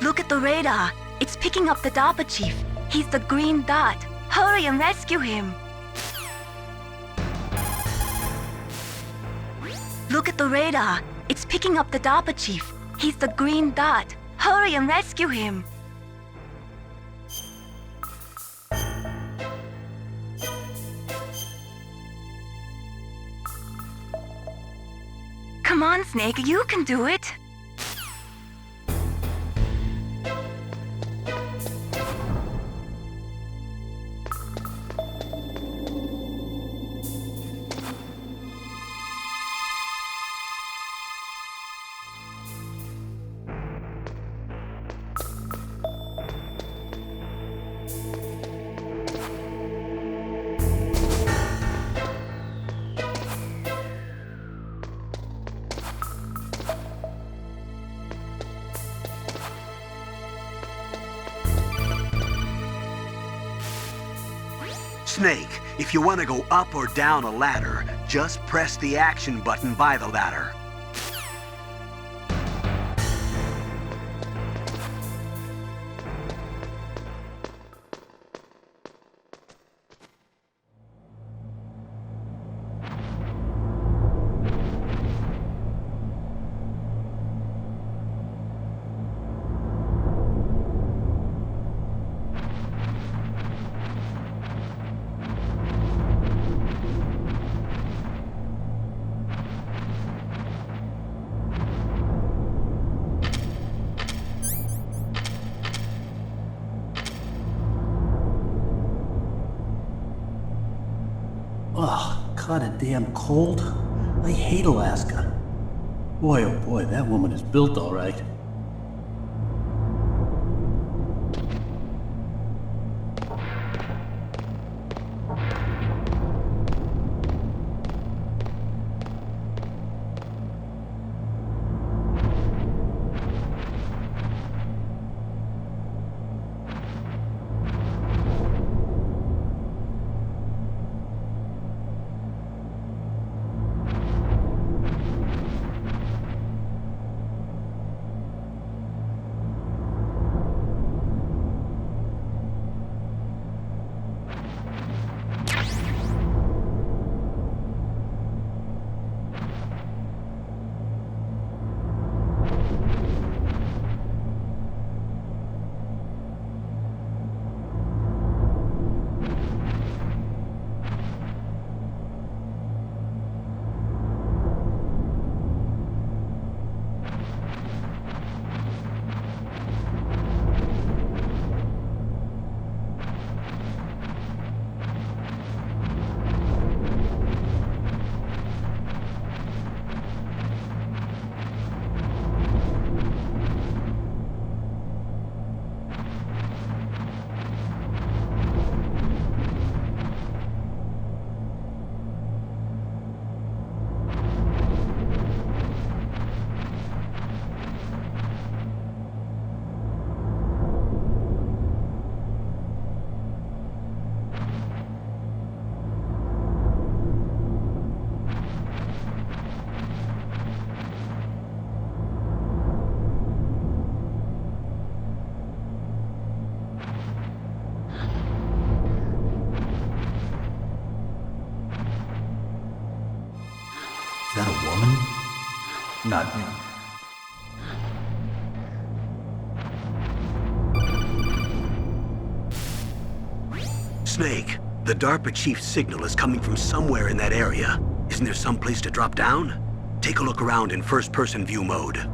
Look at the radar. It's picking up the DARPA chief. He's the green dot. Hurry and rescue him. Look at the radar. It's picking up the DARPA chief. He's the green dot. Hurry and rescue him. Come on, Snake, you can do it. Snake, if you want to go up or down a ladder, just press the action button by the ladder. Ugh, kinda damn cold. I hate Alaska. Boy, oh boy, that woman is built all right. Is that a woman? Not me. Snake, the DARPA chief's signal is coming from somewhere in that area. Isn't there some place to drop down? Take a look around in first-person view mode.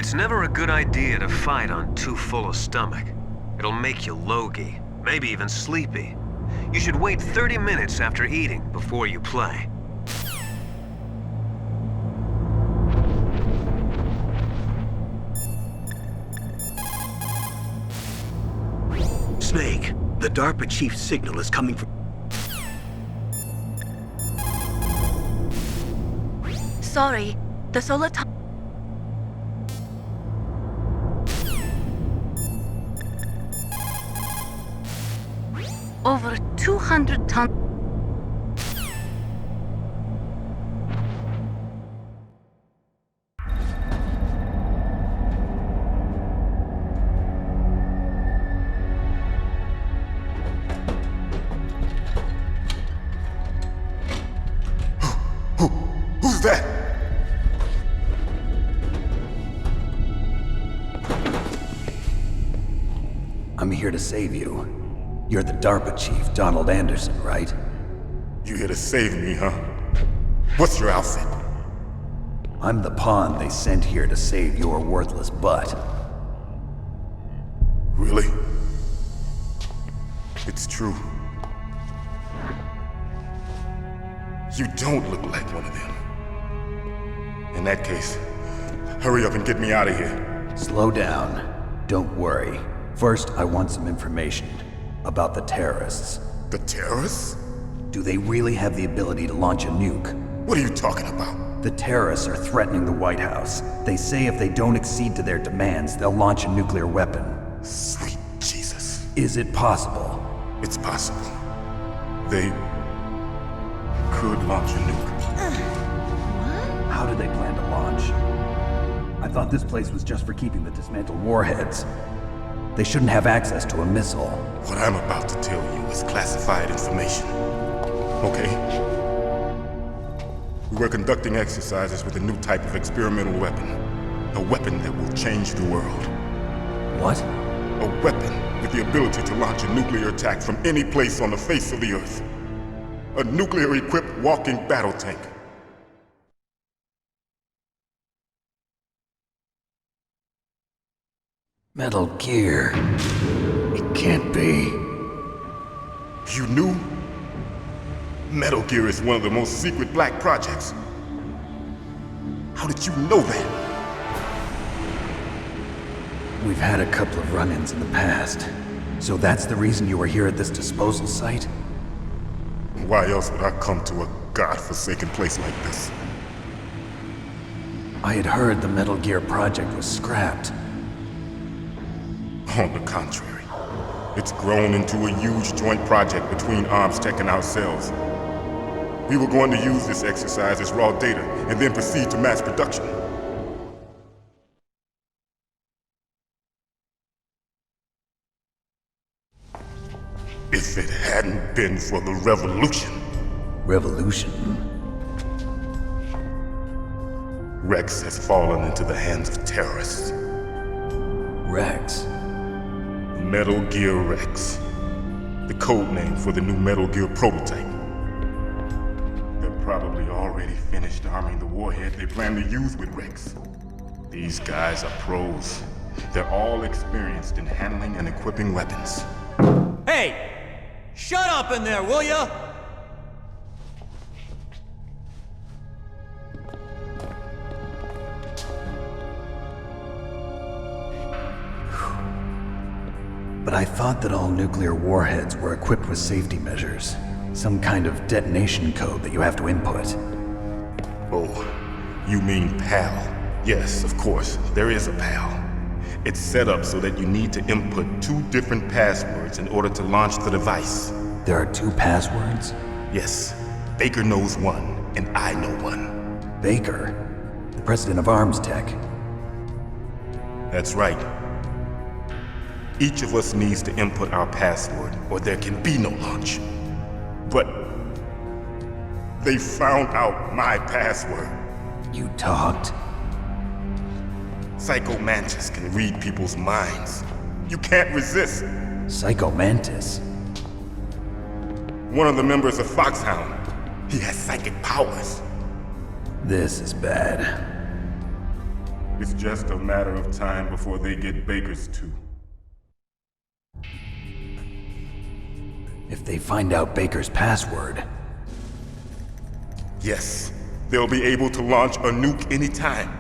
It's never a good idea to fight on too full a stomach. It'll make you logy, maybe even sleepy. You should wait 30 minutes after eating before you play. Snake, the DARPA chief's signal is coming from... Sorry, the solar tunnel. Over 200 tons. Who's that? I'm here to save you. You're the DARPA chief, Donald Anderson, right? You here to save me, huh? What's your outfit? I'm the pawn they sent here to save your worthless butt. Really? It's true. You don't look like one of them. In that case, hurry up and get me out of here. Slow down. Don't worry. First, I want some information about the terrorists. The terrorists? Do they really have the ability to launch a nuke? What are you talking about? The terrorists are threatening the White House. They say if they don't accede to their demands, they'll launch a nuclear weapon. Sweet Jesus. Is it possible? It's possible. They could launch a nuke. How do they plan to launch? I thought this place was just for keeping the dismantled warheads. They shouldn't have access to a missile. What I'm about to tell you is classified information. Okay? We were conducting exercises with a new type of experimental weapon. A weapon that will change the world. What? A weapon with the ability to launch a nuclear attack from any place on the face of the Earth. A nuclear-equipped walking battle tank. Metal Gear. It can't be. You knew? Metal Gear is one of the most secret black projects. How did you know that? We've had a couple of run-ins in the past. So that's the reason you were here at this disposal site? Why else would I come to a godforsaken place like this? I had heard the Metal Gear project was scrapped. On the contrary, it's grown into a huge joint project between Arms Tech and ourselves. We were going to use this exercise as raw data and then proceed to mass production. If it hadn't been for the revolution. Revolution? Rex has fallen into the hands of terrorists. Rex? Metal Gear Rex. The code name for the new Metal Gear prototype. They're probably already finished arming the warhead they plan to use with Rex. These guys are pros. They're all experienced in handling and equipping weapons. Hey! Shut up in there, will ya? But I thought that all nuclear warheads were equipped with safety measures. Some kind of detonation code that you have to input. Oh, you mean PAL? Yes, of course, there is a PAL. It's set up so that you need to input 2 different passwords in order to launch the device. There are 2 passwords? Yes, Baker knows one, and I know one. Baker? The president of Arms Tech? That's right. Each of us needs to input our password, or there can be no launch. But they found out my password. You talked? Psycho Mantis can read people's minds. You can't resist. Psycho Mantis? One of the members of FOXHOUND. He has psychic powers. This is bad. It's just a matter of time before they get Baker's too. If they find out Baker's password... Yes, they'll be able to launch a nuke anytime.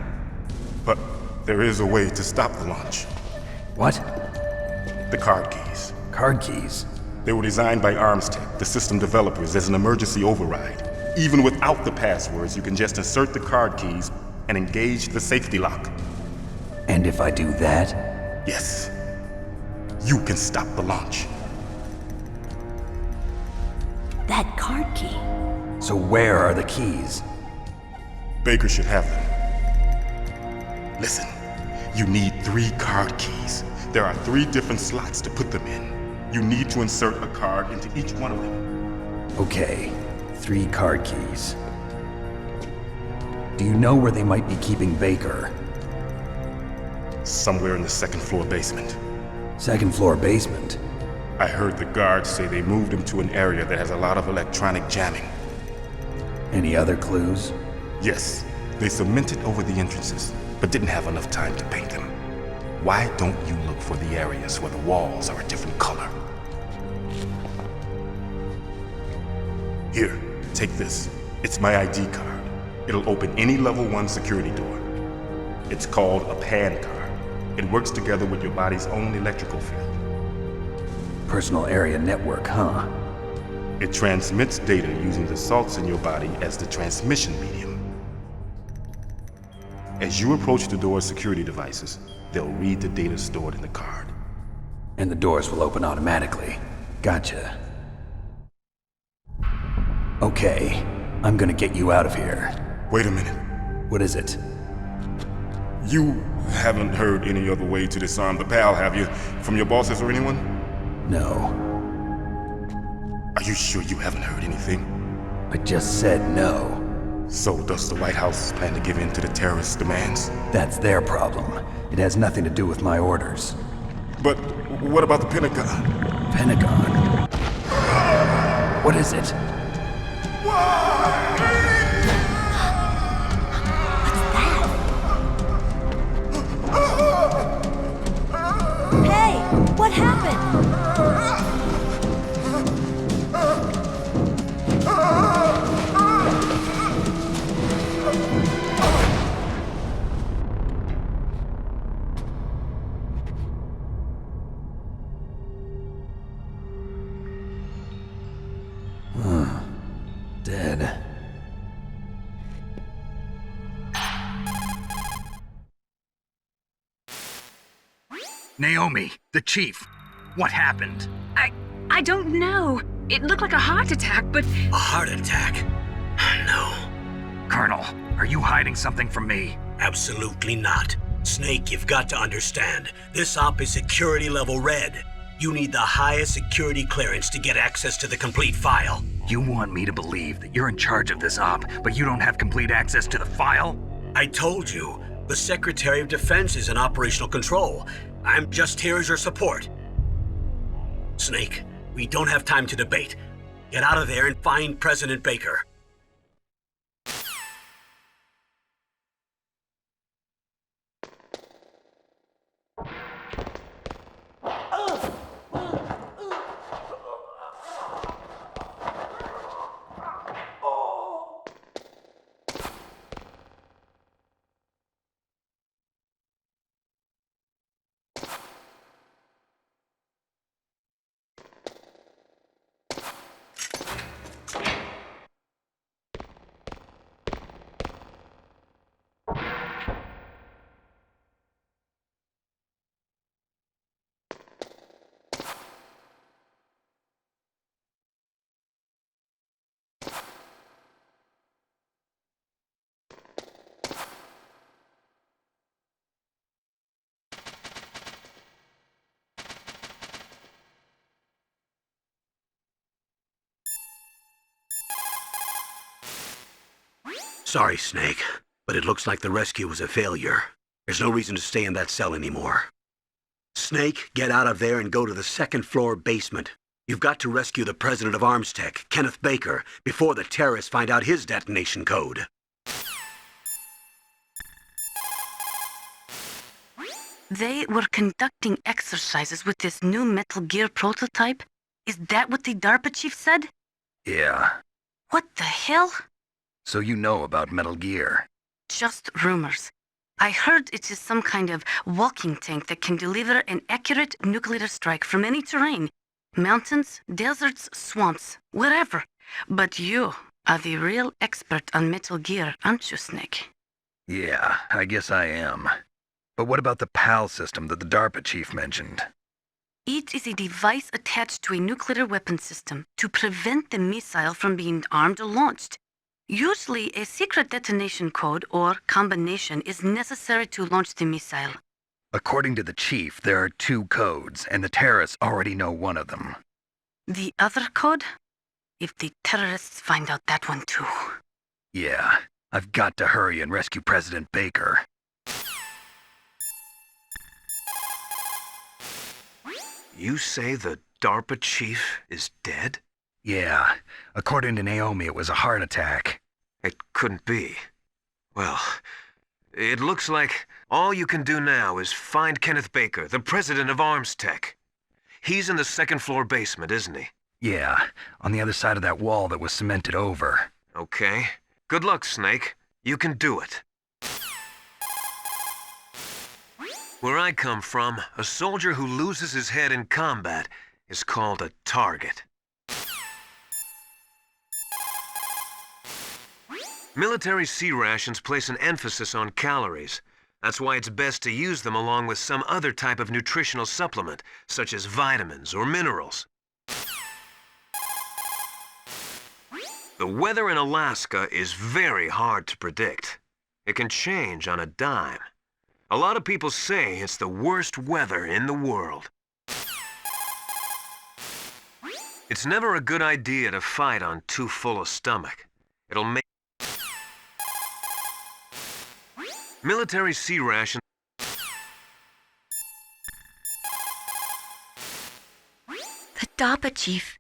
But there is a way to stop the launch. What? The card keys. Card keys? They were designed by ArmsTech, the system developers, as an emergency override. Even without the passwords, you can just insert the card keys and engage the safety lock. And if I do that? Yes. You can stop the launch. That card key. So where are the keys? Baker should have them. Listen, you need 3 card keys. There are 3 different slots to put them in. You need to insert a card into each one of them. Okay, 3 card keys. Do you know where they might be keeping Baker? Somewhere in the 2nd floor basement. 2nd floor basement? I heard the guards say they moved him to an area that has a lot of electronic jamming. Any other clues? Yes, they cemented over the entrances, but didn't have enough time to paint them. Why don't you look for the areas where the walls are a different color? Here, take this. It's my ID card. It'll open any level 1 security door. It's called a PAN card. It works together with your body's own electrical field. Personal area network, huh? It transmits data using the salts in your body as the transmission medium. As you approach the door's security devices, they'll read the data stored in the card. And the doors will open automatically. Gotcha. Okay, I'm gonna get you out of here. Wait a minute. What is it? You haven't heard any other way to disarm the PAL, have you? From your bosses or anyone? No. Are you sure you haven't heard anything? I just said no. So does the White House plan to give in to the terrorists' demands? That's their problem. It has nothing to do with my orders. But what about the Pentagon? Pentagon? What is it? Hey, what happened? Dead. Naomi, the chief. What happened? I don't know. It looked like a heart attack, but A heart attack? No, Colonel, are you hiding something from me? absolutely not. Snake, you've got to understand. This op is security level red. You need the highest security clearance to get access to the complete file. You want me to believe that you're in charge of this op, but you don't have complete access to the file? I told you, the Secretary of Defense is in operational control. I'm just here as your support. Snake, we don't have time to debate. Get out of there and find President Baker. Sorry, Snake, but it looks like the rescue was a failure. There's no reason to stay in that cell anymore. Snake, get out of there and go to the 2nd floor basement. You've got to rescue the president of ArmsTech, Kenneth Baker, before the terrorists find out his detonation code. They were conducting exercises with this new Metal Gear prototype? Is that what the DARPA chief said? Yeah. What the hell? So you know about Metal Gear? Just rumors. I heard it is some kind of walking tank that can deliver an accurate nuclear strike from any terrain. Mountains, deserts, swamps, wherever. But you are the real expert on Metal Gear, aren't you, Snake? Yeah, I guess I am. But what about the PAL system that the DARPA chief mentioned? It is a device attached to a nuclear weapon system to prevent the missile from being armed or launched. Usually, a secret detonation code or combination is necessary to launch the missile. According to the chief, there are 2 codes, and the terrorists already know one of them. The other code? If the terrorists find out that one too. Yeah, I've got to hurry and rescue President Baker. You say the DARPA chief is dead? Yeah, according to Naomi, it was a heart attack. It couldn't be. Well, it looks like all you can do now is find Kenneth Baker, the president of Arms Tech. He's in the 2nd floor basement, isn't he? Yeah, on the other side of that wall that was cemented over. Okay. Good luck, Snake. You can do it. Where I come from, a soldier who loses his head in combat is called a target. Military C rations place an emphasis on calories. That's why it's best to use them along with some other type of nutritional supplement, such as vitamins or minerals. The weather in Alaska is very hard to predict. It can change on a dime. A lot of people say it's the worst weather in the world. It's never a good idea to fight on too full a stomach. It'll make military C ration. The DARPA chief.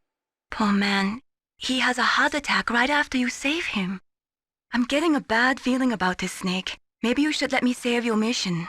Poor man. He has a heart attack right after you save him. I'm getting a bad feeling about this, Snake. Maybe you should let me save your mission.